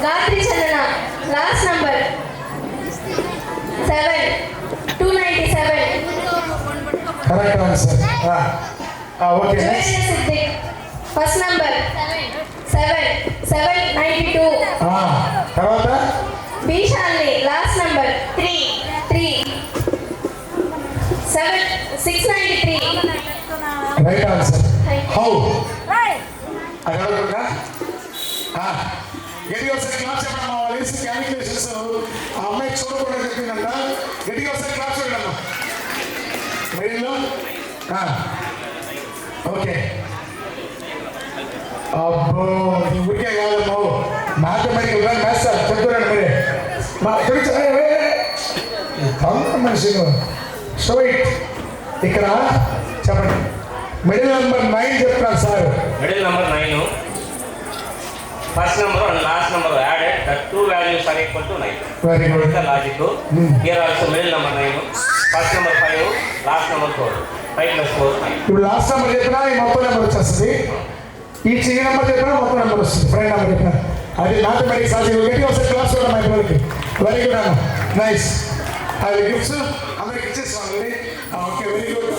Gayatri Chandana, last number 7, 297. Correct answer. Okay, Juvendra next. Siddiq, first number 7, 792. తర్వాత B Shalini, last number 3, 7, 693. Right answer. How Right. అది అడగకుండా గట్టిగా ఒకసారి class చెప్పడం మా వాళ్ళు వేసి క్యాలిక్యులేషన్స్ ఆ అమ్మాయి చూడకుండా చెప్పిందంట. గట్టిగా ఒకసారి క్లాస్ చూడమ్మా మెయిన్లో. ఓకే అబ్బో నీ ఊరికే కాదమ్మో మ్యాథమెటికల్ కానీ మ్యాథ్స్ చెప్తున్నాను మీరే మా తమ్ముడు మనిషిను స్ట్రైట్ ఇక్కడ చెప్పండి. మిడిల్ నెంబర్ 9 చెప్తున్నారు sir. Middle number 9. First number and last number added. The two values are equal to 9. Very good. That is the logic. Here also middle number 9. First number 5. Last number 4. 5 plus 4 9. ఇప్పుడు last number చెప్పినా ఈ మొత్తం number వచ్చేస్తుంది. ఈ చిన్న number చెప్పినా మొత్తం number వస్తుంది. ఫ్రెండ్ నెంబర్ చెప్పినా అది మ్యాథమెటిక్స్. అది గట్టిగా ఒకసారి క్లాస్ చూడడం మా పిల్లలకి. వెరీ గుడ్ అన్న, నైస్. అది గిఫ్ట్స్ అందరికి ఇచ్చేస్తాను. Okay, very good.